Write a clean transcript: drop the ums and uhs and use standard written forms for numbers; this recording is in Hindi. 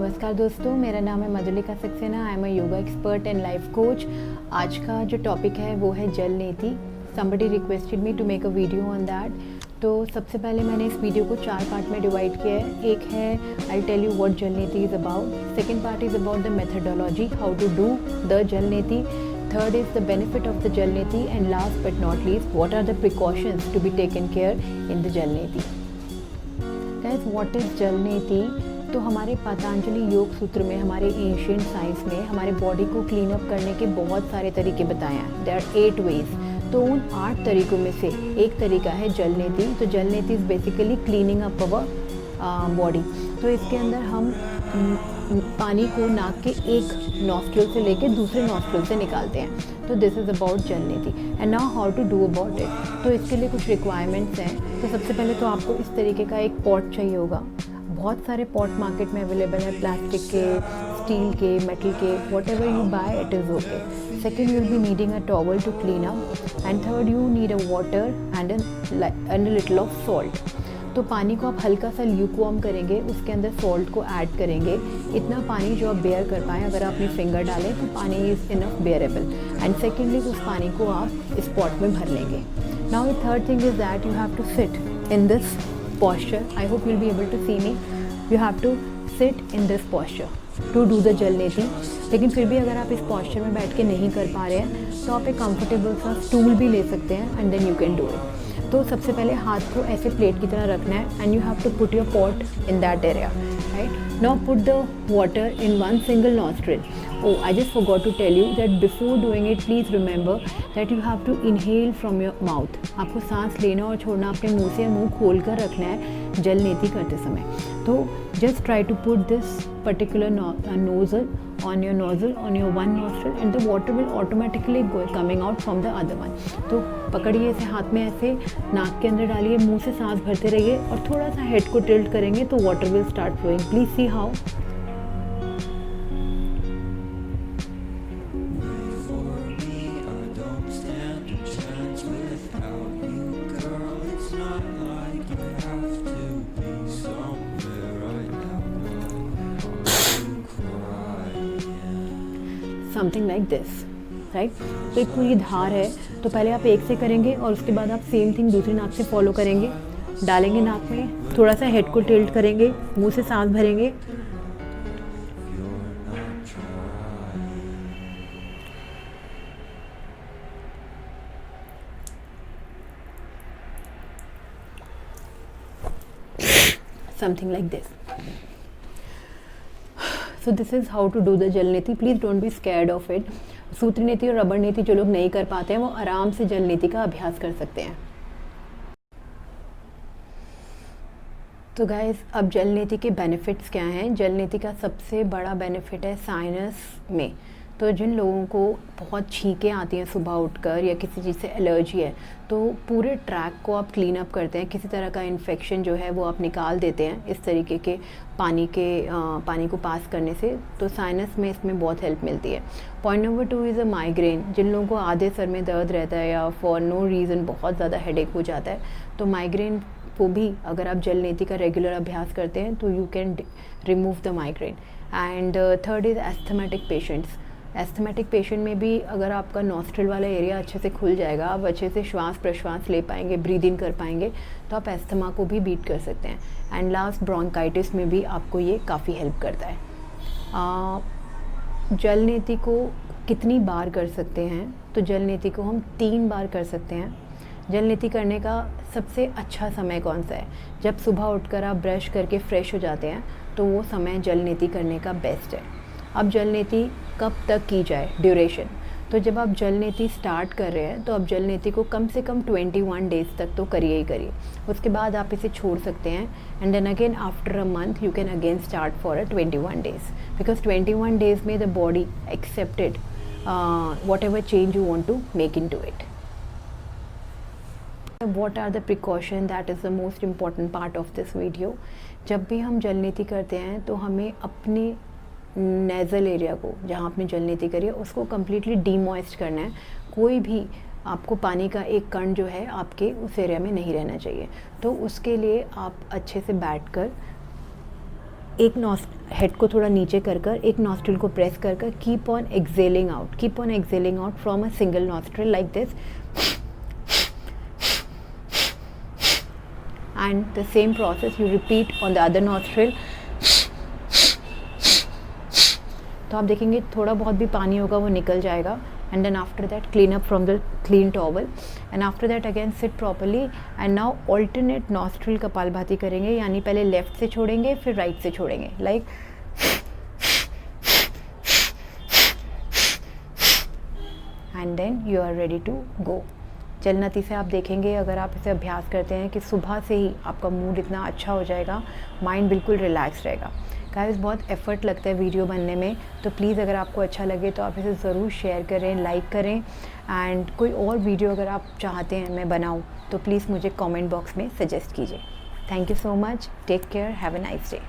नमस्कार दोस्तों, मेरा नाम है Madhulika Saxena. I am a yoga expert and life coach. आज का जो टॉपिक है वो है jal neti. Somebody requested me to make a video on that. तो सबसे पहले मैंने इस वीडियो को 4 पार्ट में डिवाइड किया है। एक है I tell you what jal neti is about. Second part is about the methodology, how to do the jal neti. Third is the benefit of the Jal Niti, and last but not least, what are the precautions to be taken care in the Jal Niti. Guys, what is Jal Niti? तो हमारे पतंजलि योग सूत्र में, हमारे एंशिएंट साइंस में हमारे बॉडी को क्लीन अप करने के बहुत सारे तरीके बताए हैं। There are 8 ways। तो उन 8 तरीकों में से एक तरीका है जल नीति। तो जल neti is basically cleaning up our body. तो इसके अंदर हम पानी को नाक के एक नॉस्ट्रिल से लेकर दूसरे नॉस्ट्रिल से निकालते हैं। तो this is about jal neti. And now how to do about it. तो इसके लिए कुछ रिक्वायरमेंट्स हैं। तो सबसे पहले तो आपको इस तरीके का एक पॉट चाहिए होगा। बहुत सारे पॉट मार्केट में अवेलेबल है, प्लास्टिक के, स्टील के, मेटल के, whatever you buy it is okay. Second, you will be needing a towel to clean up. And third, you need a water and a little of salt. तो पानी को आप हल्का सा ल्यूकवार्म करेंगे, उसके अंदर सॉल्ट को ऐड करेंगे। इतना पानी जो आप बेयर कर पाएँ, अगर आप अपनी फिंगर डालें तो पानी is enough bearable. And secondly उस पानी को आप इस पॉट में भर लेंगे। Now the third thing is that you have to sit in this posture. I hope you'll be able to see me. You have to sit in this posture to do the जल नीति। लेकिन फिर भी अगर आप इस posture में बैठ के नहीं कर पा रहे हैं तो आप एक कंफर्टेबल सा स्टूल भी ले सकते हैं and then you can do it. तो सबसे पहले हाथ को ऐसे प्लेट की तरह रखना है and you have to put your pot in that area, right. Now put the water in one single nostril. Oh, I just forgot to tell you that before doing it, please remember that you have to inhale from your mouth. आपको सांस लेना और छोड़ना अपने मुंह से, मुंह खोल कर रखना है जल नीति करते समय। तो just try to put this particular nozzle on your one nostril and the water will automatically go coming out from the other one. तो पकड़िए इसे हाथ में, ऐसे नाक के अंदर डालिए, मुंह से सांस भरते रहिए और थोड़ा सा हेड को टिल्ट करेंगे तो water will start flowing. Please see how. Something like this, right. तो एक पूरी धार है, तो पहले आप एक से करेंगे और उसके बाद आप सेम थिंग दूसरी नाक से फॉलो करेंगे। डालेंगे नाक में, थोड़ा सा हेड को टिल्ट करेंगे, मुंह से सांस भरेंगे। Something like this. So this is how to do the जल नीति। Please don't be scared of it। सूत्र नीति और रबड़ नीति जो लोग नहीं कर पाते हैं वो आराम से जल नीति का अभ्यास कर सकते हैं। तो गाइस, अब जल नीति के बेनिफिट्स क्या हैं। जल नीति का सबसे बड़ा बेनिफिट है साइनस में। तो जिन लोगों को बहुत छींकें आती हैं सुबह उठकर या किसी चीज़ से एलर्जी है, तो पूरे ट्रैक को आप क्लीन अप करते हैं। किसी तरह का इन्फेक्शन जो है वो आप निकाल देते हैं इस तरीके के पानी को पास करने से। तो साइनस में इसमें बहुत हेल्प मिलती है। Point number 2 is a migraine. जिन लोगों को आधे सर में दर्द रहता है या फॉर नो रीज़न बहुत ज़्यादा हेडेक हो जाता है, तो माइग्रेन को भी अगर आप जल नीति का रेगुलर अभ्यास करते हैं तो you can remove the migraine. And third is asthmatic patients. Asthmatic patient में भी अगर आपका नॉस्ट्रिल वाला एरिया अच्छे से खुल जाएगा, आप अच्छे से श्वास प्रश्वास ले पाएंगे, ब्रीद इन कर पाएंगे, तो आप एस्थमा को भी बीट कर सकते हैं। एंड लास्ट, ब्रोंकाइटिस में भी आपको ये काफ़ी हेल्प करता है। जल नीति को कितनी बार कर सकते हैं। तो जल नीति को हम 3 बार कर सकते हैं। जल नीति करने का सबसे अच्छा समय कौन सा है। जब सुबह उठकर आप ब्रश करके फ्रेश हो जाते हैं तो वो समय जल नीति करने का बेस्ट है। अब जल नीति कब तक की जाए, ड्यूरेशन। तो जब आप जल नीति स्टार्ट कर रहे हैं तो आप जल नीति को कम से कम 21 डेज़ तक तो करिए ही करिए। उसके बाद आप इसे छोड़ सकते हैं and then again after a month you can again start for a 21 days, because 21 days में the body accepted whatever change you want to make into it. What are the precaution? That is the most important part of this video। जब भी हम जल नीति करते हैं तो हमें अपने नेज़ल एरिया को, जहाँ आपने जल नीति करी है, उसको कम्प्लीटली डीमॉइस्ट करना है। कोई भी आपको पानी का एक कण जो है आपके उस एरिया में नहीं रहना चाहिए। तो उसके लिए आप अच्छे से बैठकर एक हेड को थोड़ा नीचे कर कर एक नॉस्ट्रिल को प्रेस कर कर keep on excelling out from a single nostril like this, and the same process you repeat on the other nostril. तो आप देखेंगे थोड़ा बहुत भी पानी होगा वो निकल जाएगा। And then after that clean up from the clean towel, and after that again sit properly. And now alternate nostril kapalbhati करेंगे, यानी पहले लेफ्ट से छोड़ेंगे फिर राइट से छोड़ेंगे, like and then you are ready to go. जलनती से आप देखेंगे अगर आप इसे अभ्यास करते हैं कि सुबह से ही आपका मूड इतना अच्छा हो जाएगा, माइंड बिल्कुल रिलैक्स रहेगा। गाइस बहुत एफर्ट लगता है वीडियो बनने में, तो प्लीज़ अगर आपको अच्छा लगे तो आप इसे ज़रूर शेयर करें, लाइक करें। एंड कोई और वीडियो अगर आप चाहते हैं मैं बनाऊं तो प्लीज़ मुझे कमेंट बॉक्स में सजेस्ट कीजिए। Thank you so much, take care, have a nice day.